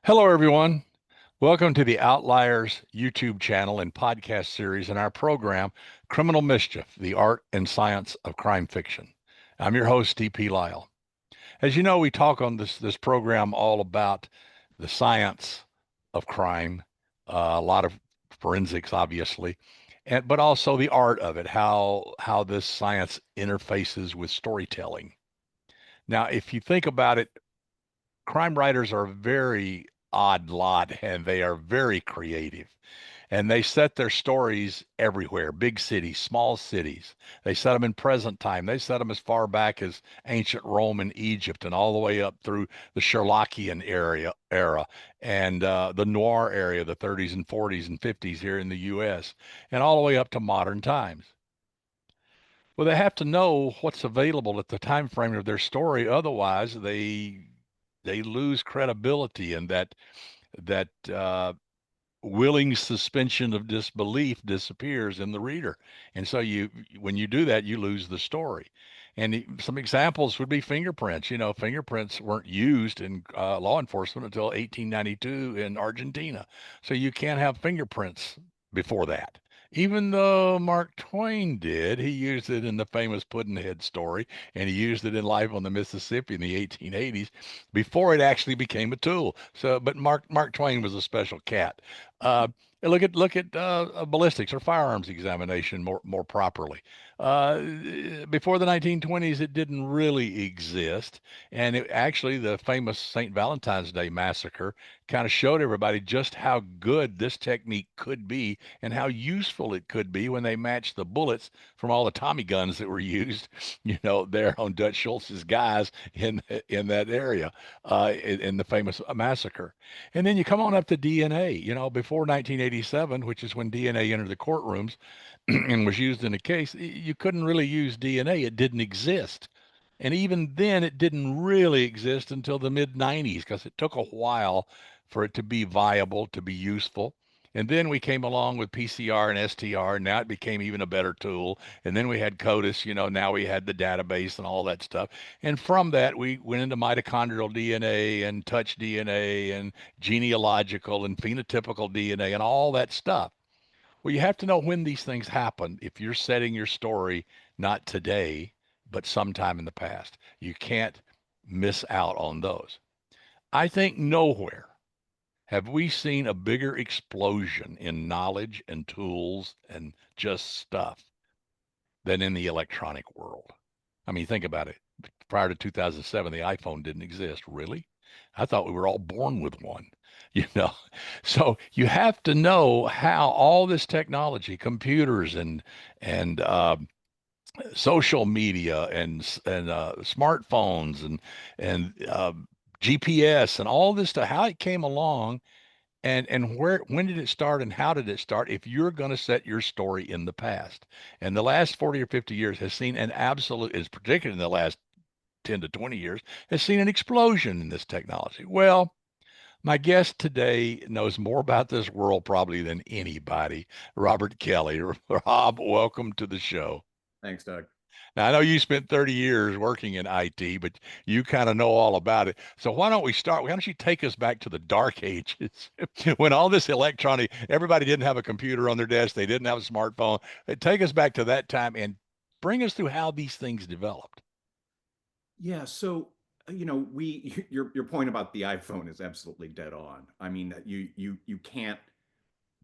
Hello, everyone. Welcome to the Outliers YouTube channel and podcast series in our program, Criminal Mischief, the Art and Science of Crime Fiction. I'm your host, DP Lyle. As you know, we talk on this program all about the science of crime, a lot of forensics, obviously, but also the art of it, how this science interfaces with storytelling. Now, if you think about it, crime writers are a very odd lot and they are very creative. And they set their stories everywhere, big cities, small cities. They set them in present time. They set them as far back as ancient Rome and Egypt and all the way up through the Sherlockian era and the noir area, the 30s and 40s and 50s here in the U.S., and all the way up to modern times. Well, they have to know what's available at the time frame of their story. Otherwise, they lose credibility, and that willing suspension of disbelief disappears in the reader. And so when you do that, you lose the story. And some examples would be fingerprints. You know, fingerprints weren't used in law enforcement until 1892 in Argentina. So you can't have fingerprints before that. Even though Mark Twain did, he used it in the famous Pudd'nhead story, and he used it in Life on the Mississippi in the 1880s before it actually became a tool. So, but Mark Twain was a special cat. Uh, look at ballistics or firearms examination more properly. Before the 1920s, it didn't really exist, and actually the famous St. Valentine's Day massacre kind of showed everybody just how good this technique could be and how useful it could be when they matched the bullets from all the Tommy guns that were used, there on Dutch Schultz's guys in that area in the famous massacre. And then you come on up to DNA, before 1987, which is when DNA entered the courtrooms and was used in a case, you couldn't really use DNA. It didn't exist. And even then, it didn't really exist until the mid 90s because it took a while for it to be viable, to be useful. And then we came along with PCR and STR, and now it became even a better tool. And then we had CODIS, now we had the database and all that stuff. And from that, we went into mitochondrial DNA and touch DNA and genealogical and phenotypical DNA and all that stuff. Well, you have to know when these things happen if you're setting your story not today, but sometime in the past. You can't miss out on those. I think nowhere have we seen a bigger explosion in knowledge and tools and just stuff than in the electronic world. I mean, think about it. Prior to 2007, the iPhone didn't exist. Really? I thought we were all born with one, you know. So you have to know how all this technology, computers and social media and smartphones and GPS and all this stuff, how it came along and when did it start and how did it start if you're going to set your story in the past. And the last 40 or 50 years has seen an absolute, is particularly in the last 10 to 20 years, has seen an explosion in this technology. Well, my guest today knows more about this world probably than anybody. Robert Kelley. Rob, welcome to the show. Thanks, Doug. Now, I know you spent 30 years working in IT, but you kind of know all about it. So why don't we start? Why don't you take us back to the dark ages when all this electronic, everybody didn't have a computer on their desk, they didn't have a smartphone. Take us back to that time and bring us through how these things developed. Yeah, so we your point about the iPhone is absolutely dead on. I mean, you can't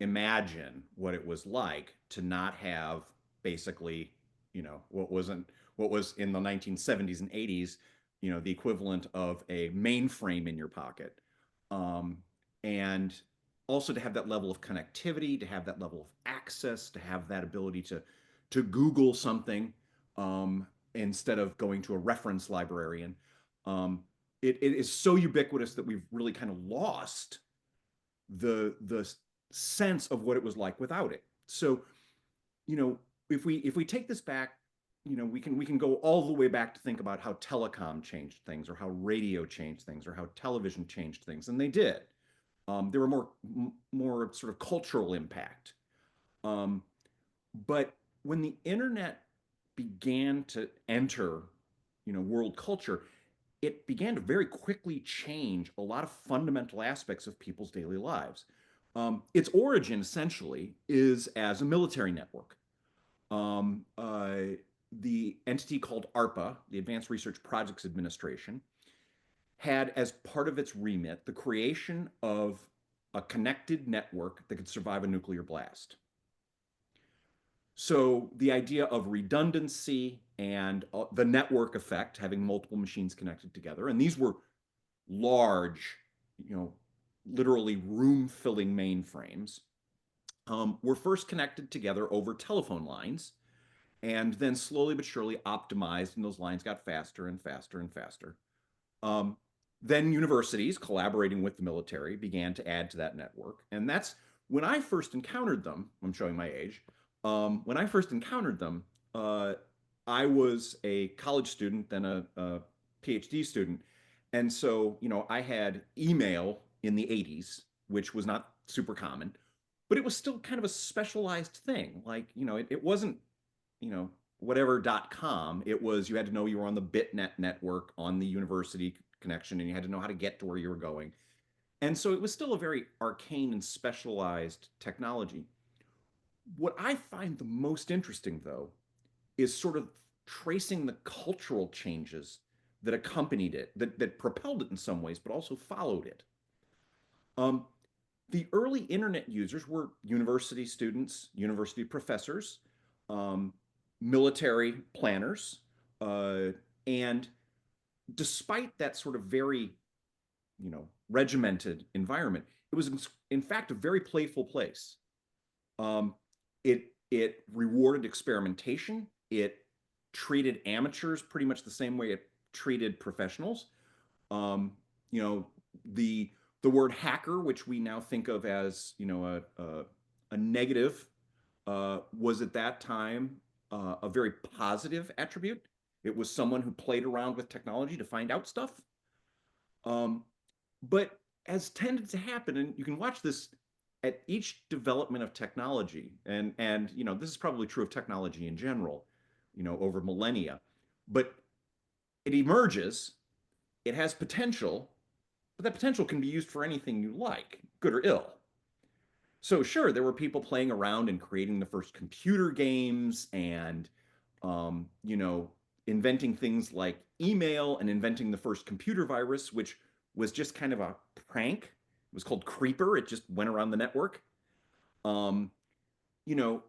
imagine what it was like to not have basically, what was in the 1970s and 80s, the equivalent of a mainframe in your pocket. Um, and also to have that level of connectivity, to have that level of access, to have that ability to Google something instead of going to a reference librarian. Um, it is so ubiquitous that we've really kind of lost the sense of what it was like without it. So, if we take this back, we can go all the way back to think about how telecom changed things, or how radio changed things, or how television changed things, and they did. There were more sort of cultural impact. Um, but when the internet began to enter, world culture, it began to very quickly change a lot of fundamental aspects of people's daily lives. Its origin essentially is as a military network. Um, uh, the entity called ARPA, the Advanced Research Projects Administration, had as part of its remit the creation of a connected network that could survive a nuclear blast. So the idea of redundancy and the network effect, having multiple machines connected together, and these were large, you know, literally room-filling mainframes, were first connected together over telephone lines, and then slowly but surely optimized, and those lines got faster and faster and faster. Um, then universities, collaborating with the military, began to add to that network. And that's when I first encountered them. I'm showing my age. When I first encountered them, I was a college student, then a PhD student. And so, I had email in the 80s, which was not super common, but it was still kind of a specialized thing. Like, it wasn't, you know, whatever.com. It was, you had to know you were on the BitNet network on the university connection, and you had to know how to get to where you were going. And so it was still a very arcane and specialized technology. What I find the most interesting, though, is sort of tracing the cultural changes that accompanied it, that propelled it in some ways, but also followed it. Um, the early internet users were university students, university professors, um, military planners, and despite that sort of very, regimented environment, it was in fact a very playful place. Um, it rewarded experimentation. It treated amateurs pretty much the same way it treated professionals. Um, you know, the word hacker, which we now think of as a negative, was at that time a very positive attribute. It was someone who played around with technology to find out stuff. But as tended to happen, and you can watch this at each development of technology, and this is probably true of technology in general, over millennia, but it emerges, it has potential, but that potential can be used for anything you like, good or ill. So sure, there were people playing around and creating the first computer games and inventing things like email and inventing the first computer virus, which was just kind of a prank. It was called Creeper. It just went around the network. Um, you know,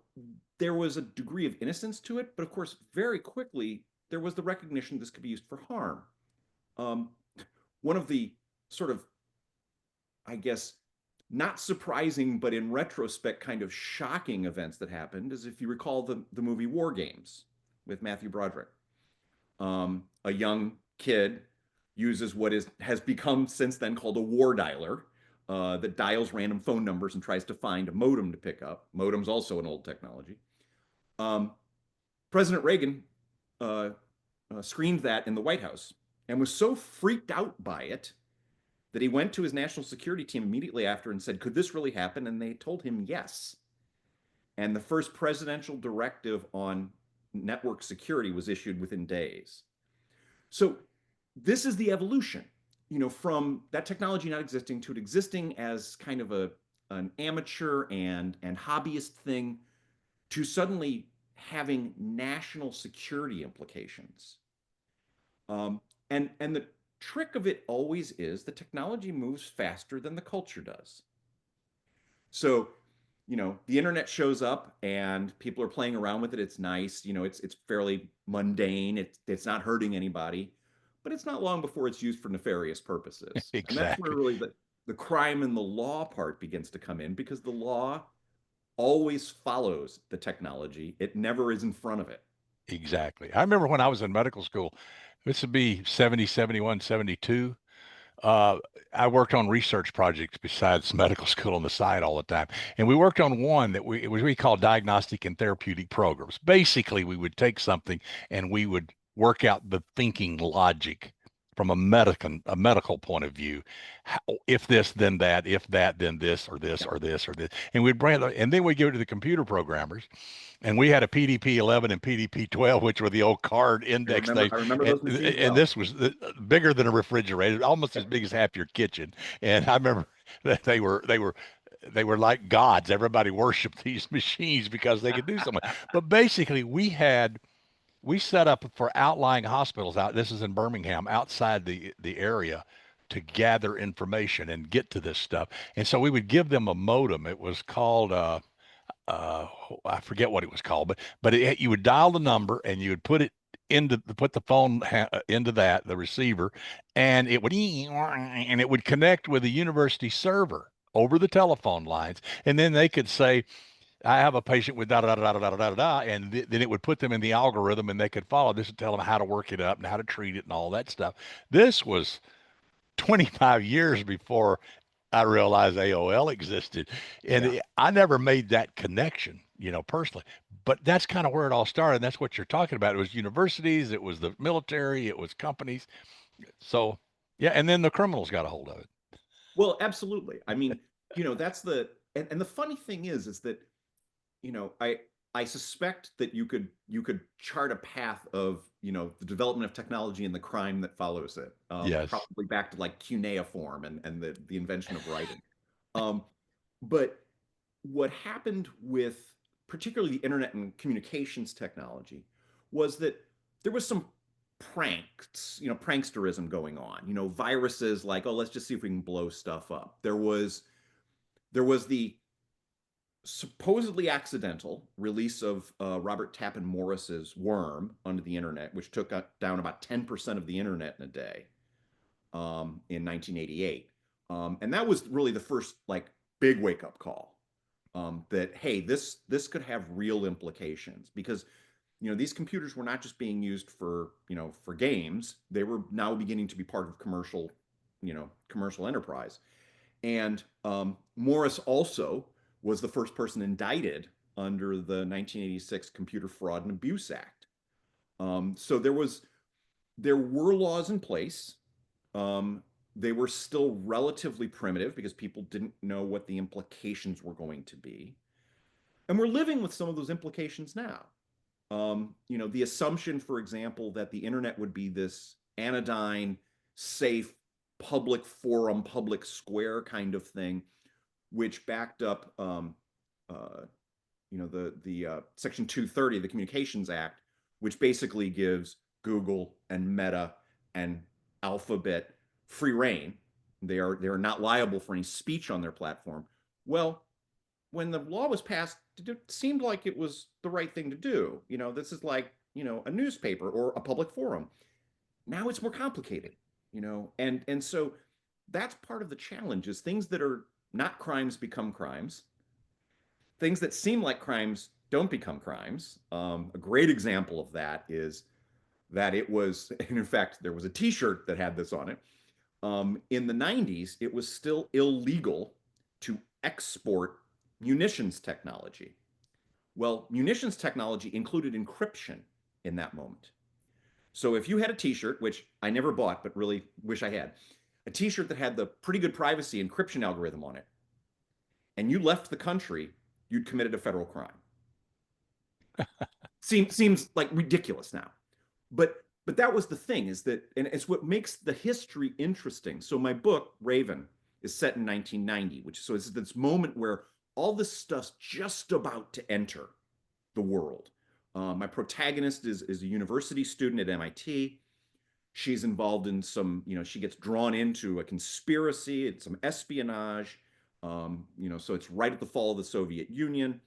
there was a degree of innocence to it, but of course, very quickly, there was the recognition this could be used for harm. Um, one of the sort of, I guess, not surprising, but in retrospect, kind of shocking events that happened is if you recall the movie War Games with Matthew Broderick. A young kid uses what has become since then called a war dialer that dials random phone numbers and tries to find a modem to pick up. Modem's also an old technology. Um, President Reagan screened that in the White House and was so freaked out by it that he went to his national security team immediately after and said, "Could this really happen?" And they told him yes. And the first presidential directive on network security was issued within days. So this is the evolution, from that technology not existing to it existing as kind of an amateur and hobbyist thing to suddenly having national security implications. And the trick of it always is the technology moves faster than the culture does. So, the internet shows up and people are playing around with it. It's nice, it's fairly mundane. It's not hurting anybody, but it's not long before it's used for nefarious purposes. And that's where Exactly. really the crime and the law part begins to come in because the law always follows the technology. It never is in front of it. Exactly. I remember when I was in medical school, this would be 70, 71, 72. Uh, I worked on research projects besides medical school on the side all the time. And we worked on one that we call diagnostic and therapeutic programs. Basically, we would take something and we would work out the thinking logic from a medical point of view. If this, then that, if that, then this, or this, Yeah, or this, or this, and we'd bring it, and then we'd give it to the computer programmers, and we had a PDP 11 and PDP 12, which were the old card index things, I remember those machines and well. this was bigger than a refrigerator, almost as big as half your kitchen. And I remember that they were like gods. Everybody worshiped these machines because they could do so much. But basically, we set up for outlying hospitals out. This is in Birmingham, outside the area, to gather information and get to this stuff. And so we would give them a modem. It was called uh, I forget what it was called, but you would dial the number and you would put the phone into the receiver, and it would connect with a university server over the telephone lines, and then they could say, I have a patient with da da da da da da da da, and then it would put them in the algorithm, and they could follow this and tell them how to work it up and how to treat it and all that stuff. This was 25 years before I realized AOL existed, and Yeah. I never made that connection, personally. But that's kind of where it all started. And that's what you're talking about. It was universities, it was the military, it was companies. So, yeah, and then the criminals got a hold of it. Well, absolutely. I mean, that's and the funny thing is that, I suspect that you could chart a path of, the development of technology and the crime that follows it. Yes. Probably back to like cuneiform and the invention of writing. Um, but what happened with particularly the internet and communications technology was that there was some pranks, pranksterism going on, viruses like, oh, let's just see if we can blow stuff up. There was the supposedly accidental release of Robert Tappan Morris's Worm onto the internet, which took down about 10% of the internet in a day, in 1988. And that was really the first like big wake up call, that, hey, this could have real implications, because these computers were not just being used for games. They were now beginning to be part of commercial enterprise. And Morris also was the first person indicted under the 1986 Computer Fraud and Abuse Act. So there were laws in place. Um, they were still relatively primitive because people didn't know what the implications were going to be. And we're living with some of those implications now. The assumption, for example, that the internet would be this anodyne, safe, public forum, public square kind of thing, which backed up, the Section 230 of the Communications Act, which basically gives Google and Meta and Alphabet free reign. They are not liable for any speech on their platform. Well, when the law was passed, it seemed like it was the right thing to do. This is like, a newspaper or a public forum. Now it's more complicated, and so that's part of the challenge, is things that are not crimes become crimes. Things that seem like crimes don't become crimes. A great example of that is that it was, and in fact, there was a T-shirt that had this on it. In the 90s, it was still illegal to export munitions technology. Well, munitions technology included encryption in that moment. So if you had a T-shirt, which I never bought, but really wish I had, a T-shirt that had the pretty good privacy encryption algorithm on it, and you left the country, you'd committed a federal crime. Seems like ridiculous now, but that was the thing, is that, and it's what makes the history interesting. So my book Raven is set in 1990, so it's this moment where all this stuff's just about to enter the world. My protagonist is a university student at MIT. She's involved in she gets drawn into a conspiracy and some espionage. So it's right at the fall of the Soviet Union,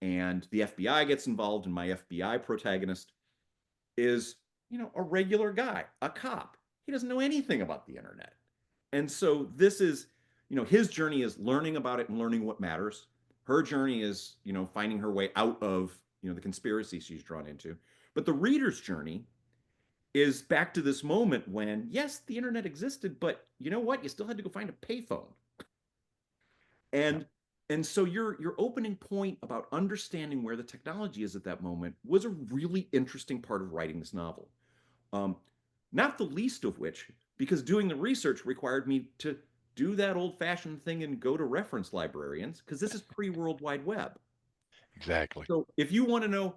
and the FBI gets involved, and my FBI protagonist is, a regular guy, a cop. He doesn't know anything about the internet. And so this is, his journey is learning about it and learning what matters. Her journey is, finding her way out of, the conspiracy she's drawn into. But the reader's journey is back to this moment when, yes, the internet existed, but you know what? You still had to go find a payphone. Yeah. And so your opening point about understanding where the technology is at that moment was a really interesting part of writing this novel. Um, Not the least of which because doing the research required me to do that old-fashioned thing and go to reference librarians, because this is pre-World Wide Web. Exactly. So if you want to know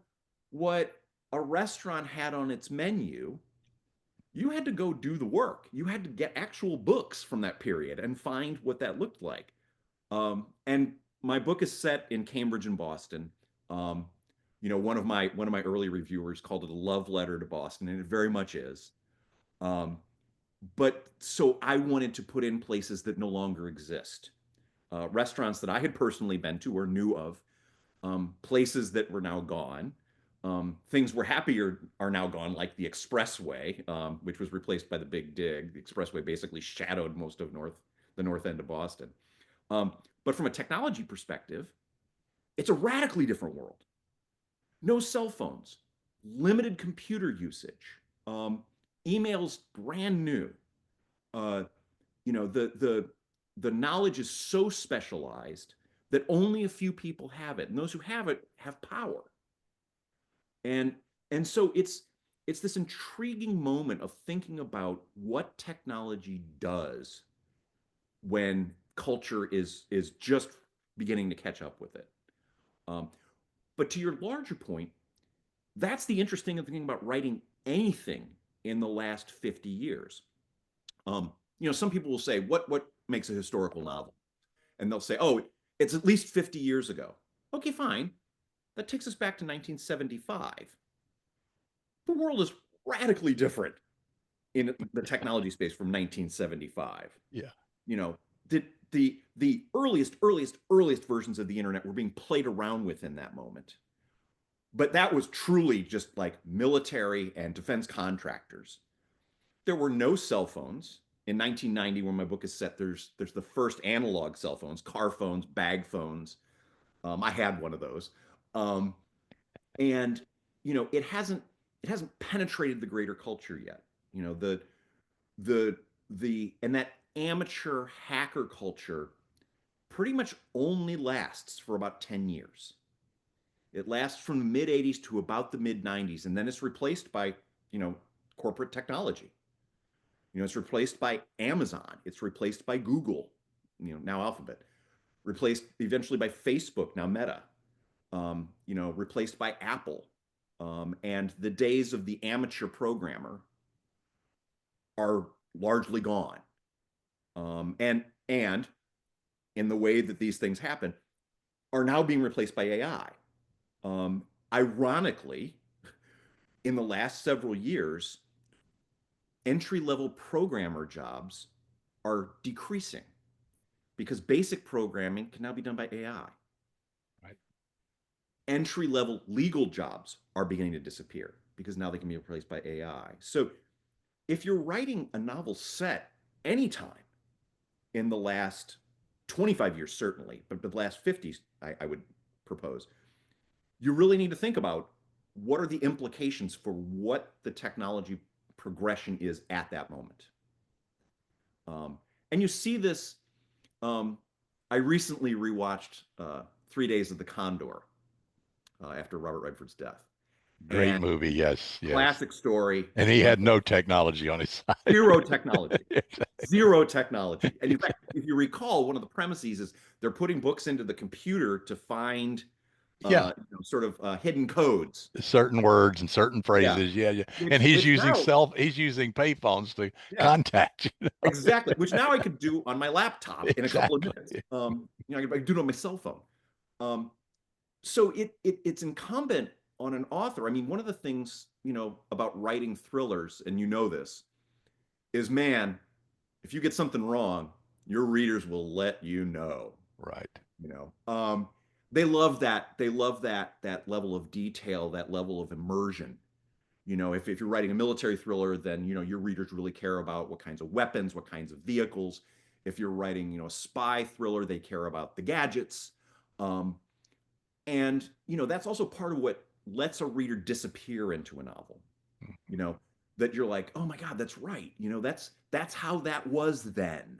what a restaurant had on its menu, you had to go do the work. You had to get actual books from that period and find what that looked like. And my book is set in Cambridge and Boston. Um, one of my early reviewers called it a love letter to Boston, and it very much is. Um, but so I wanted to put in places that no longer exist, restaurants that I had personally been to or knew of, places that were now gone. Things we're happier are now gone, like the Expressway, which was replaced by the Big Dig. The Expressway basically shadowed most of the north end of Boston. Um, but from a technology perspective, it's a radically different world. No cell phones, limited computer usage, emails brand new. Uh, the knowledge is so specialized that only a few people have it, and those who have it have power. And and so it's this intriguing moment of thinking about what technology does when culture is just beginning to catch up with it. Um, but to your larger point, that's the interesting thing about writing anything in the last 50 years. Some people will say, what makes a historical novel? And they'll say, oh, it's at least 50 years ago. Okay, fine. That takes us back to 1975. The world is radically different in the technology space from 1975. Yeah. You know, the earliest versions of the internet were being played around with in that moment. But that was truly just like military and defense contractors. There were no cell phones. In 1990, when my book is set, there's the first analog cell phones, car phones, bag phones. I had one of those. Um, and it hasn't penetrated the greater culture yet. You know, and that amateur hacker culture pretty much only lasts for about 10 years. It lasts from the mid 80s to about the mid 90s, and then it's replaced by, corporate technology. It's replaced by Amazon. It's replaced by Google, now Alphabet. Replaced eventually by Facebook, now Meta. Replaced by Apple. And the days of the amateur programmer are largely gone. And in the way that these things happen, are now being replaced by AI. Ironically, in the last several years, entry-level programmer jobs are decreasing because basic programming can now be done by AI. Right. Entry-level legal jobs are beginning to disappear because now they can be replaced by AI. So if you're writing a novel set anytime in the last 25 years, certainly, but the last 50, I would propose, you really need to think about what are the implications for what the technology progression is at that moment. And you see this. I recently rewatched 3 Days of the Condor after Robert Redford's death. Great And movie. Yes. Yes. classic story. And he had no technology on his side. Zero technology. Exactly. Zero technology. And in fact, if you recall, one of the premises is they're putting books into the computer to find Yeah. sort of hidden codes. Certain words and certain Yeah. phrases. Yeah. Yeah. Which And he's which using now, payphones to yeah, contact you. exactly. Which now I could do on my laptop in a couple of minutes. Exactly. I could do it on my cell phone. Um, so it's incumbent on an author. I mean, one of the things, about writing thrillers, and this, is, man, if you get something wrong, your readers will let you know. Right. You know, they love that. They love that level of detail, that level of immersion. If you're writing a military thriller, then your readers really care about what kinds of weapons, what kinds of vehicles. If you're writing, a spy thriller, they care about the gadgets. And that's also part of what lets a reader disappear into a novel. You know, that you're like, oh my God, that's right. That's how that was then.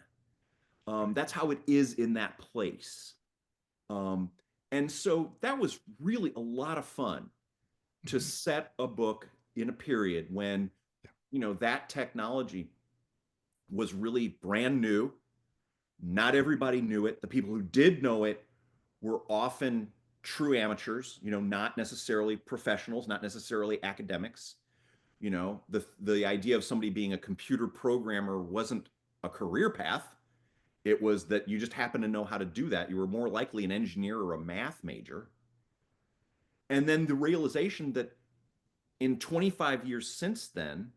That's how it is in that place. Um, and so that was really a lot of fun to set a book in a period when, that technology was really brand new. Not everybody knew it. The people who did know it were often true amateurs, not necessarily professionals, not necessarily academics. The idea of somebody being a computer programmer wasn't a career path. It was that you just happened to know how to do that. You were more likely an engineer or a math major. And then the realization that in 25 years since then,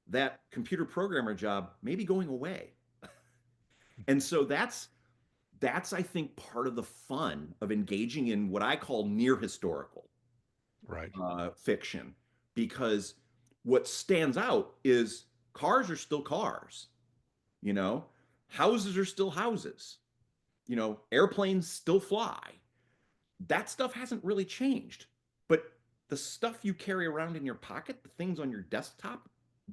that computer programmer job may be going away. And so that's I think part of the fun of engaging in what I call near historical Right. fiction, because what stands out is cars are still cars, you know, houses are still houses, airplanes still fly. That stuff hasn't really changed, but the stuff you carry around in your pocket, the things on your desktop,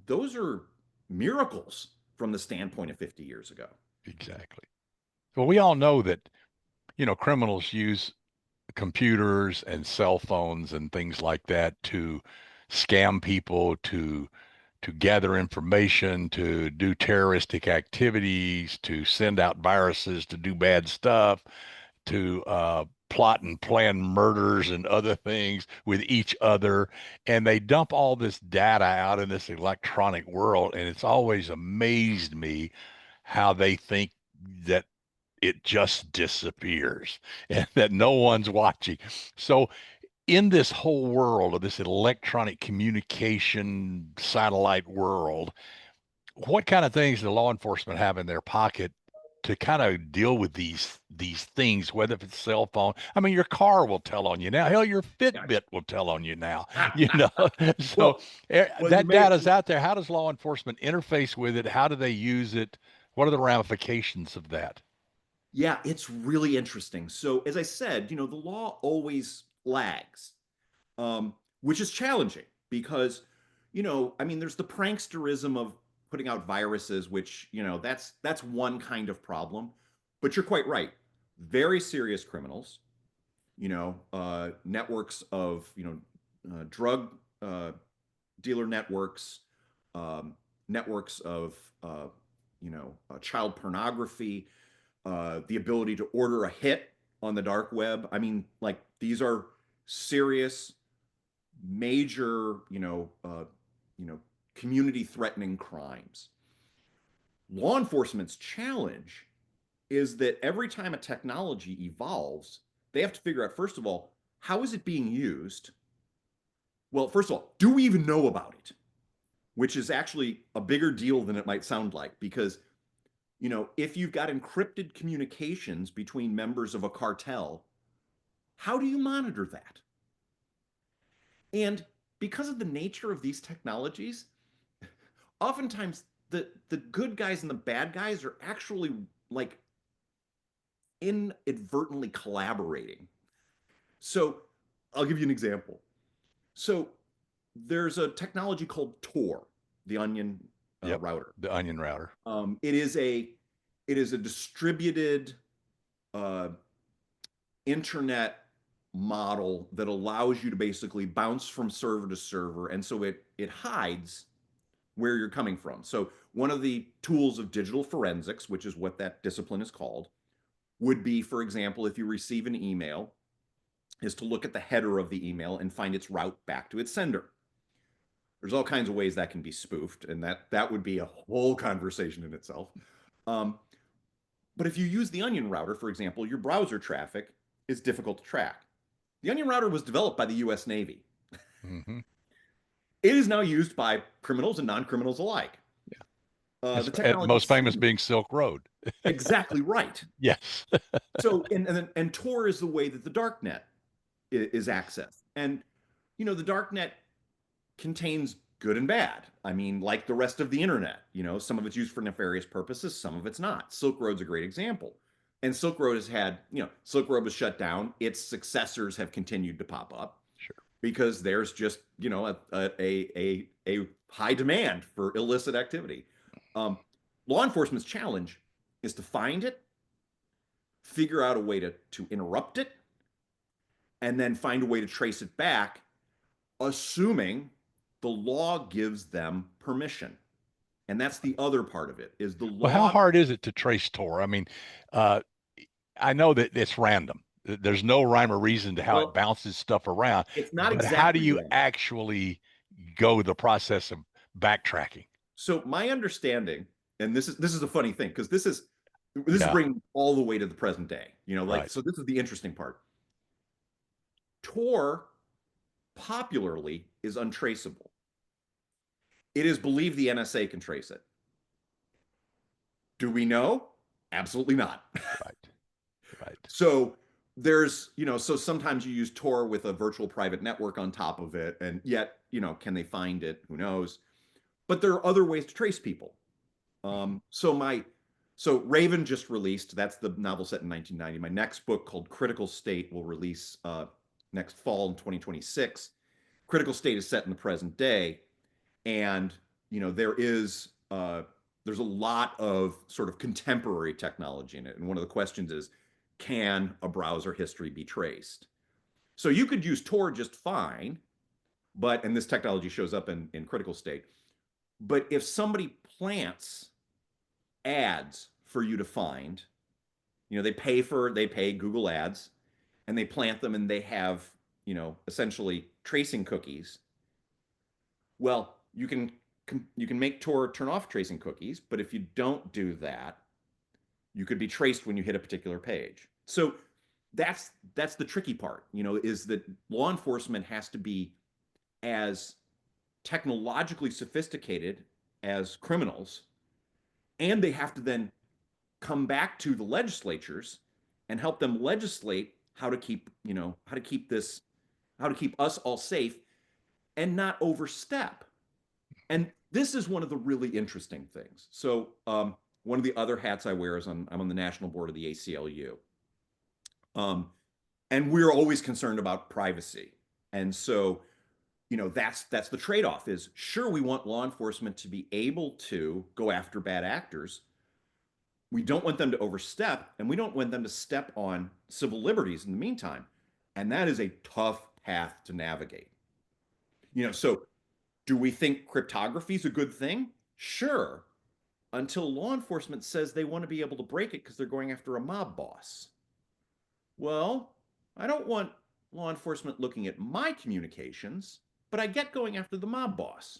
those are miracles from the standpoint of 50 years ago. Exactly. Well, we all know that, criminals use computers and cell phones and things like that to scam people, to gather information, to do terroristic activities, to send out viruses, to do bad stuff, to plot and plan murders and other things with each other. And they dump all this data out in this electronic world. And it's always amazed me how they think that it just disappears and that no one's watching. So, in this whole world of this electronic communication satellite world, what kind of things do law enforcement have in their pocket to kind of deal with these things, whether if it's cell phone? I mean, your car will tell on you now. Hell, your Yeah. Fitbit will tell on you now, you know. So well, well, you that may data's out there. How does law enforcement interface with it? How do they use it? What are the ramifications of that? Yeah, it's really interesting. So, as I said, the law always lags, which is challenging because, I mean, there's the pranksterism of putting out viruses, which, that's one kind of problem. But you're quite right. Very serious criminals, networks of, drug dealer networks, networks of, child pornography, the ability to order a hit on the dark web. I mean, like these are serious, major, you know, community-threatening crimes. Law enforcement's challenge is that every time a technology evolves, they have to figure out, first of all, how is it being used? Well, first of all, do we even know about it? Which is actually a bigger deal than it might sound like, because if you've got encrypted communications between members of a cartel, how do you monitor that? And because of the nature of these technologies, oftentimes the good guys and the bad guys are actually like inadvertently collaborating. So I'll give you an example. So there's a technology called Tor, the onion Yep, router. the onion router. It is a distributed uh, internet model that allows you to basically bounce from server to server, and so it hides where you're coming from. So one of the tools of digital forensics, which is what that discipline is called, would be, for example, if you receive an email, is to look at the header of the email and find its route back to its sender. There's all kinds of ways that can be spoofed, and that would be a whole conversation in itself. Um, but if you use the onion router, for example, your browser traffic is difficult to track. The onion router was developed by the US Navy. Hmm. It is now used by criminals and non-criminals alike. The technology Most famous seems being Silk Road. exactly right. Yes. So, and Tor is the way that the darknet is accessed. And, the darknet contains good and bad. I mean, like the rest of the internet, some of it's used for nefarious purposes, some of it's not. Silk Road's a great example. And Silk Road has had, Silk Road was shut down. Its successors have continued to pop up Sure. because there's just, a high demand for illicit activity. Um, Law enforcement's challenge is to find it, figure out a way to interrupt it, and then find a way to trace it back, assuming the law gives them permission. And that's the other part of it is the Well, how law. hard is it to trace Tor? I mean, uh, I know that it's random. There's no rhyme or reason to how it Well, bounces stuff around, it's not but how do exactly you random. actually go the process of backtracking? So my understanding, and this is a funny thing because this is Yeah, bringing all the way to the present day. Like right. so this is the interesting part. Tor popularly is untraceable. It is believed the NSA can trace it. Do we know? Absolutely not. Right. Right. So so sometimes you use Tor with a virtual private network on top of it, and yet, can they find it? Who knows? But there are other ways to trace people. Mhm. So Raven just released. That's the novel set in 1990. My next book called Critical State will release next fall in 2026. Critical State is set in the present day, and there's a lot of sort of contemporary technology in it. And one of the questions is, can a browser history be traced? So you could use Tor just fine, and this technology shows up in Critical State. But if somebody plants ads for you to find, they pay Google Ads, and they plant them, and they have, essentially tracing cookies. Well, you can make Tor turn off tracing cookies, but if you don't do that, you could be traced when you hit a particular page. So that's the tricky part, is that law enforcement has to be as technologically sophisticated as criminals, and they have to then come back to the legislatures and help them legislate how to keep us all safe and not overstep. And this is one of the really interesting things. So one of the other hats I wear is I'm on the national board of the ACLU. And we're always concerned about privacy. And so, that's the trade-off is, sure, we want law enforcement to be able to go after bad actors. We don't want them to overstep, and we don't want them to step on civil liberties in the meantime. And that is a tough path to navigate. So do we think cryptography is a good thing? Sure, until law enforcement says they want to be able to break it because they're going after a mob boss. Well, I don't want law enforcement looking at my communications, but I get going after the mob boss.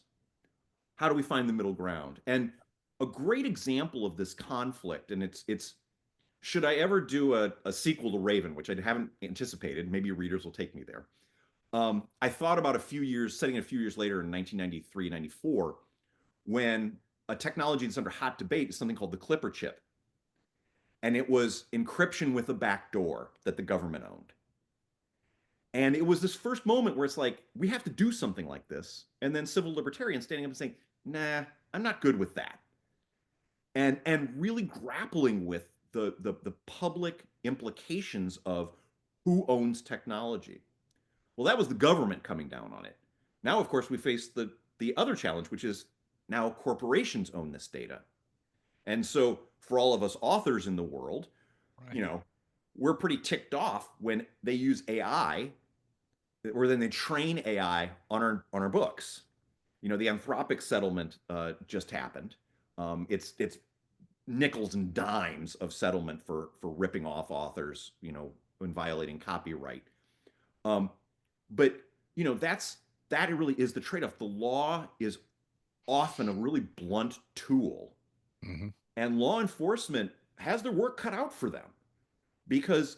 How do we find the middle ground? And a great example of this conflict, and it's should I ever do a sequel to Raven, which I haven't anticipated, maybe readers will take me there. I thought about setting it a few years later in 1993, 94, when a technology that's under hot debate is something called the Clipper chip. And it was encryption with a backdoor that the government owned. And it was this first moment where it's like, we have to do something like this. And then civil libertarians standing up and saying, nah, I'm not good with that. And really grappling with the public implications of who owns technology. Well, that was the government coming down on it. Now, of course, we face the other challenge, which is now corporations own this data. And so for all of us authors in the world, Right. you know, we're pretty ticked off when they use AI, or then they train AI on our books. The Anthropic settlement just happened. It's nickels and dimes of settlement for ripping off authors, and violating copyright. Um, but that really is the trade-off. The law is often a really blunt tool, Hmm. and law enforcement has their work cut out for them because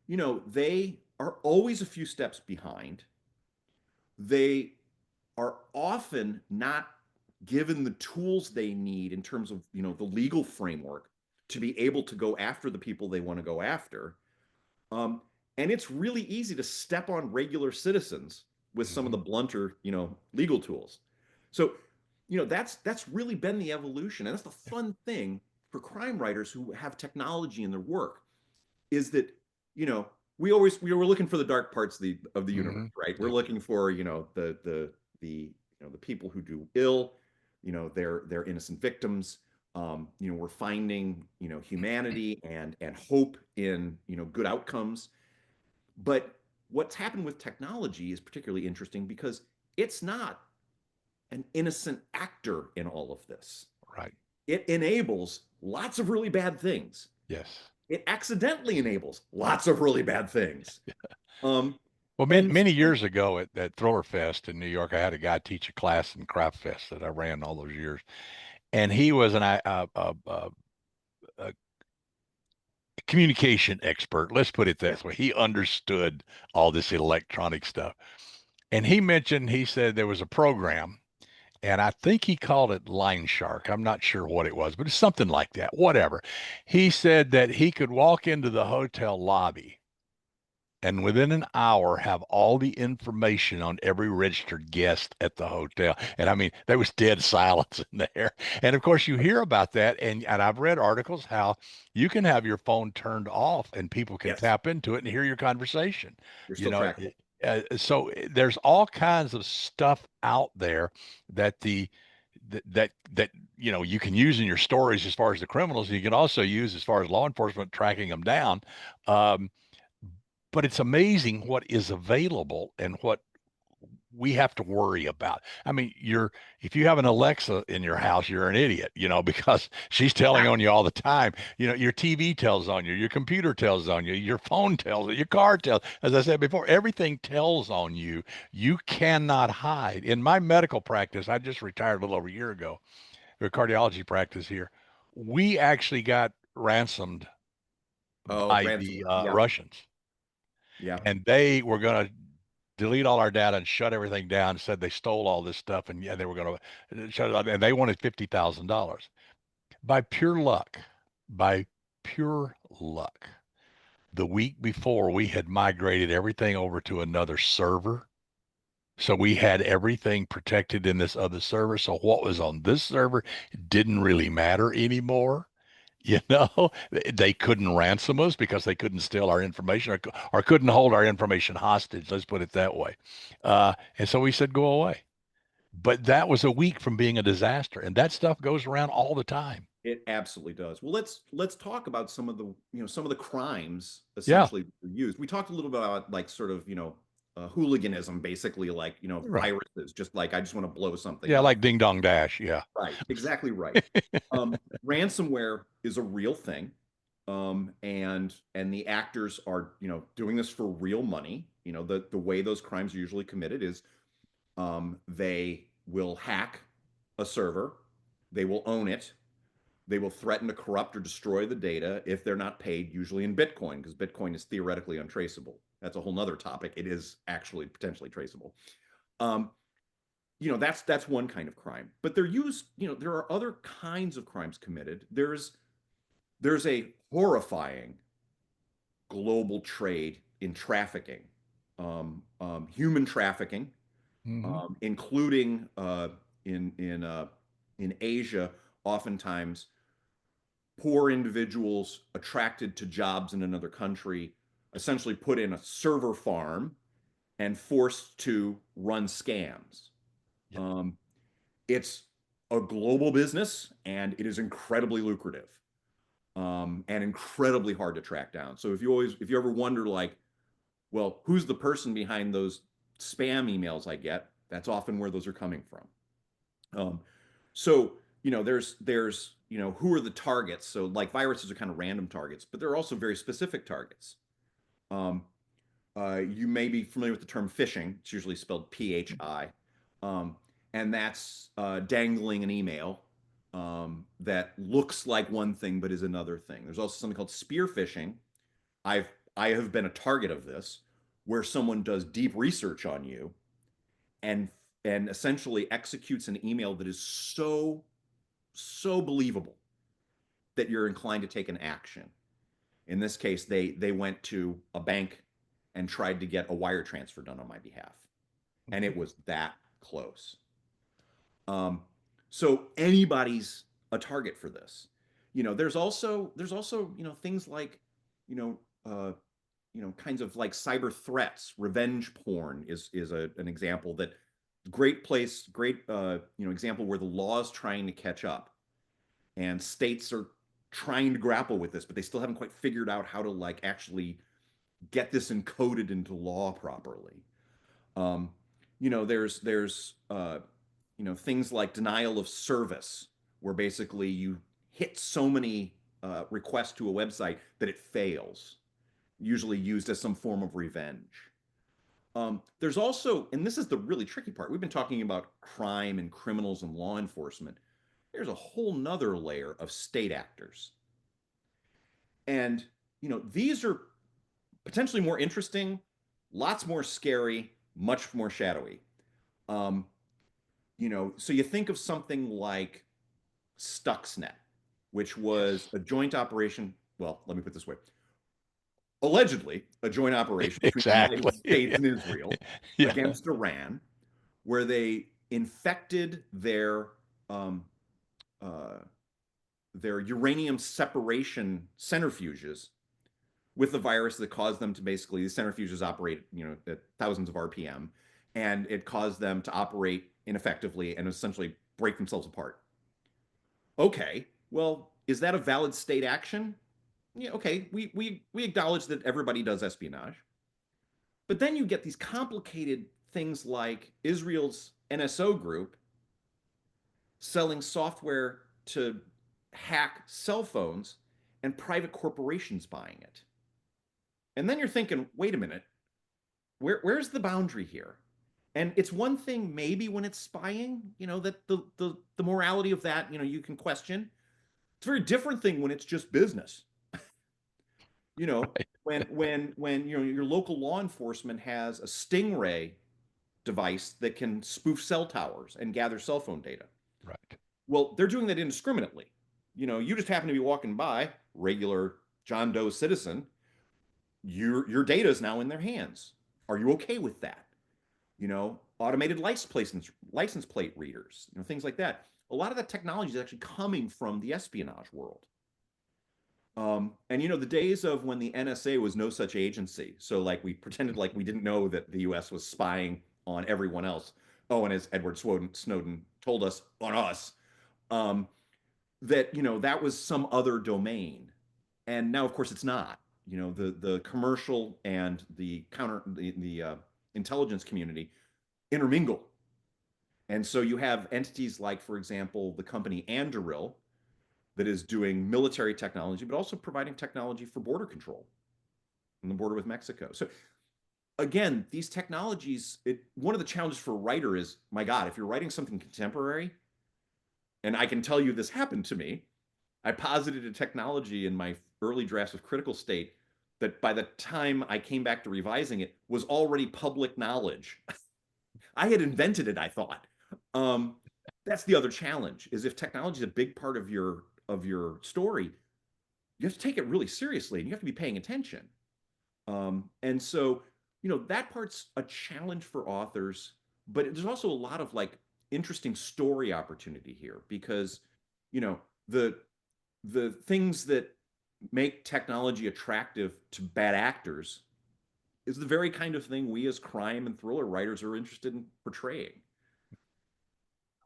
they are always a few steps behind. They are often not given the tools they need in terms of the legal framework to be able to go after the people they want to go after. Um, and it's really easy to step on regular citizens with some of Hmm. the blunter, legal tools. So, that's really been the evolution, and that's the fun thing for crime writers who have technology in their work is that you know we were looking for the dark parts of the universe, Hmm. right? We're Yep. looking for the people who do ill, their innocent victims. We're finding humanity and hope in good outcomes. But what's happened with technology is particularly interesting because it's not an innocent actor in all of this. Right. It enables lots of really bad things. Yes. It accidentally enables lots of really bad things. Um, Well, many, and many years ago at Thriller Fest in New York, I had a guy teach a class in Craft Fest that I ran all those years, and he was a communication expert. Let's put it yeah, that way. He understood all this electronic stuff, and he said there was a program, and I think he called it Line Shark. I'm not sure what it was, but it's something like that. Whatever. He said that he could walk into the hotel lobby and within an hour have all the information on every registered guest at the hotel. And I mean, there was dead silence in there. And of course, you hear about that, and I've read articles how you can have your phone turned off and people can yes, tap into it and hear your conversation. you're You still know, trackable. there's all kinds of stuff out there that that you can use in your stories as far as the criminals. You can also use as far as law enforcement tracking them down. Um, but it's amazing what is available and what we have to worry about. I mean, if you have an Alexa in your house, you're an idiot, because she's telling on you all the time. Your TV tells on you, your computer tells on you, your phone tells, your car tells. As I said before, everything tells on you. You cannot hide. In my medical practice, I just retired a little over a year ago, a cardiology practice here. We actually got ransomed Oh, by the ransomware. Yeah, Russians, yeah. and they were going to delete all our data and shut everything down. Said they stole all this stuff, and yeah, they were going to shut it down. And they wanted $50,000. By pure luck, by pure luck, the week before we had migrated everything over to another server. So we had everything protected in this other server. So what was on this server didn't really matter anymore. They couldn't ransom us because they couldn't steal our information, or couldn't hold our information hostage. Let's put it that way. And so we said, go away. But that was a week from being a disaster. And that stuff goes around all the time. It absolutely does. Well, let's talk about some of the some of the crimes Yeah. essentially used. We talked a little bit about like sort of hooliganism, basically like Right. viruses, just like I just want to blow something Yeah. up. Like Ding Dong Dash. Yeah. Right, exactly right. Ransomware is a real thing, and the actors are doing this for real money. The way those crimes are usually committed is they will hack a server, they will own it, they will threaten to corrupt or destroy the data if they're not paid, usually in Bitcoin, because Bitcoin is theoretically untraceable. That's a whole nother topic. It is actually potentially traceable. Um, that's one kind of crime, but there are other kinds of crimes committed. There's a horrifying global trade in trafficking, human trafficking, Hmm. including in Asia. Oftentimes, poor individuals attracted to jobs in another country, essentially put in a server farm and forced to run scams. Yep. Um, it's a global business and it is incredibly lucrative, and incredibly hard to track down. So if you ever wonder, like, well, who's the person behind those spam emails I get? That's often where those are coming from. So there's who are the targets? So like viruses are kind of random targets, but there are also very specific targets. Um, you may be familiar with the term phishing. It's usually spelled PHI, um, and that's dangling an email that looks like one thing but is another thing. There's also something called spear phishing. I've I have been a target of this, where someone does deep research on you and essentially executes an email that is so believable that you're inclined to take an action. In this case, they went to a bank and tried to get a wire transfer done on my behalf, and it was that close. Um, so anybody's a target for this. There's also things like you know uh, kinds of like cyber threats. Revenge porn is an example that great example where the law is trying to catch up and states are trying to grapple with this, but they still haven't quite figured out how to like actually get this encoded into law properly. There's things like denial of service, where basically you hit so many requests to a website that it fails, usually used as some form of revenge. There's also, and this is the really tricky part, we've been talking about crime and criminals and law enforcement. There's a whole nother layer of state actors. And, these are potentially more interesting, lots more scary, much more shadowy. Um, so you think of something like Stuxnet, which was Yes. a joint operation. Well, let me put it this way, allegedly a joint operation between the United Exactly. States and Israel Yeah. against Iran, where they infected um, uh, their uranium separation centrifuges with the virus that caused them to basically, the centrifuges operate, at thousands of RPM, and it caused them to operate ineffectively and essentially break themselves apart. Okay, well, is that a valid state action? Yeah, okay, we acknowledge that everybody does espionage. But then you get these complicated things like Israel's NSO group selling software to hack cell phones and private corporations buying it. And then you're thinking, wait a minute, where's the boundary here? And it's one thing maybe when it's spying, that the morality of that, you can question. It's a very different thing when it's just business. You know, Right. when your local law enforcement has a Stingray device that can spoof cell towers and gather cell phone data. Right. Well, they're doing that indiscriminately. You just happen to be walking by, regular John Doe citizen. Your data is now in their hands. Are you okay with that? Automated license plate readers, things like that. A lot of that technology is actually coming from the espionage world. And the days of when the NSA was no such agency, so like we pretended like we didn't know that the U.S. was spying on everyone else. Oh, and as Edward Snowden told us on us, um, that that was some other domain, and now of course it's not. The commercial and the intelligence community intermingle, and so you have entities like, for example, the company Anduril that is doing military technology, but also providing technology for border control on the border with Mexico. So again, these technologies, one of the challenges for a writer is, my God, if you're writing something contemporary, and I can tell you this happened to me, I posited a technology in my early drafts of Critical State that by the time I came back to revising it was already public knowledge. I had invented it, I thought. Um, that's the other challenge, is if technology is a big part of your story, you have to take it really seriously and you have to be paying attention. And so, that part's a challenge for authors, but there's also a lot of like interesting story opportunity here because, you know, the the things that make technology attractive to bad actors is the very kind of thing we as crime and thriller writers are interested in portraying.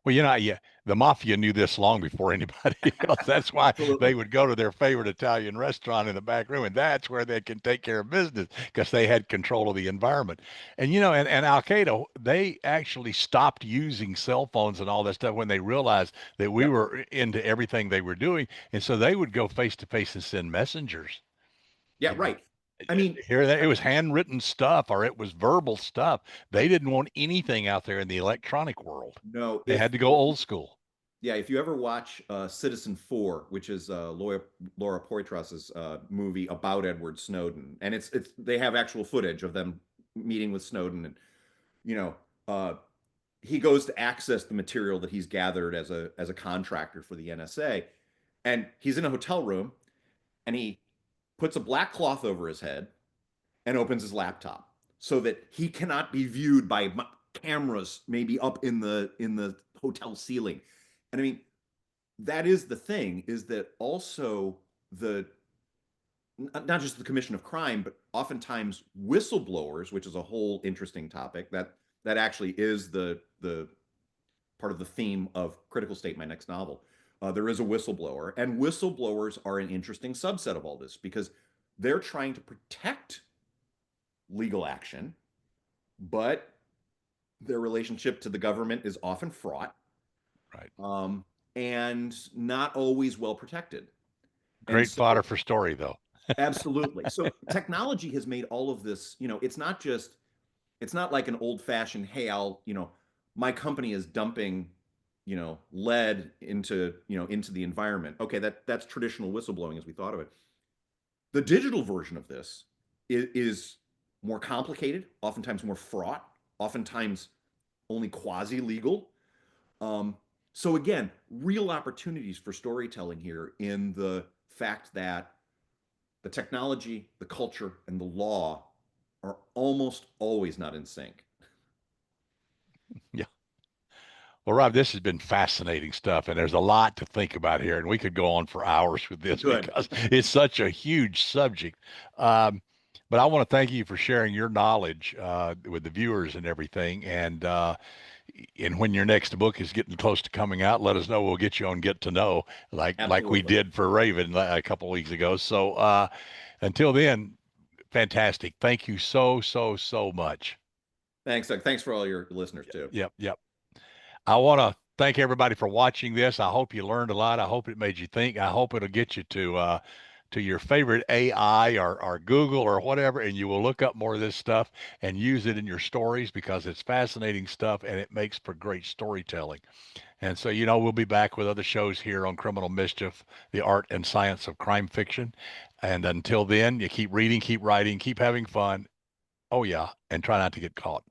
Well, yeah, the mafia knew this long before anybody else. That's why they Absolutely. would go to their favorite Italian restaurant in the back room, and that's where they can take care of business because they had control of the environment. And Al Qaeda, they actually stopped using cell phones and all that stuff when they realized that we Yep. were into everything they were doing, and so they would go face to face and send messengers. Yeah, You know, right. I mean, here that it was handwritten stuff or it was verbal stuff. They didn't want anything out there in the electronic world. no, They had to go old school. yeah, if you ever watch Citizen Four, which is Laura Poitras's movie about Edward Snowden, and it's they have actual footage of them meeting with Snowden, and you know, uh, he goes to access the material that he's gathered as a contractor for the NSA, and he's in a hotel room, and he puts a black cloth over his head and opens his laptop so that he cannot be viewed by cameras maybe up in the hotel ceiling. And I mean, that is the thing, is that also the not just the commission of crime, but oftentimes whistleblowers, which is a whole interesting topic that actually is the part of the theme of Critical State, my next novel. There is a whistleblower, and whistleblowers are an interesting subset of all this because they're trying to protect legal action, but their relationship to the government is often fraught. Right. and not always well protected. And Great fodder so, for story, though. absolutely. So, technology has made all of this, it's not just, it's not like an old fashioned, hey, my company is dumping, lead into the environment. Okay, that's traditional whistleblowing as we thought of it. The digital version of this is more complicated, oftentimes more fraught, oftentimes only quasi legal. Um, so again, real opportunities for storytelling here in the fact that the technology, the culture, and the law are almost always not in sync. Yeah. Well, Rob, this has been fascinating stuff, and there's a lot to think about here, and we could go on for hours with this Good. because it's such a huge subject. Um, but I want to thank you for sharing your knowledge with the viewers and everything. And when your next book is getting close to coming out, let us know. We'll get you on Get to Know, like we Absolutely. did for Raven a couple of weeks ago. So until then, fantastic. Thank you so much. Thanks, Doug. Thanks for all your listeners too. Yep, yep. I want to thank everybody for watching this. I hope you learned a lot. I hope it made you think. I hope it'll get you to your favorite AI or Google or whatever, and you will look up more of this stuff and use it in your stories because it's fascinating stuff and it makes for great storytelling. And so, we'll be back with other shows here on Criminal Mischief, the art and science of crime fiction. And until then, you keep reading, keep writing, keep having fun. Oh, yeah. And try not to get caught.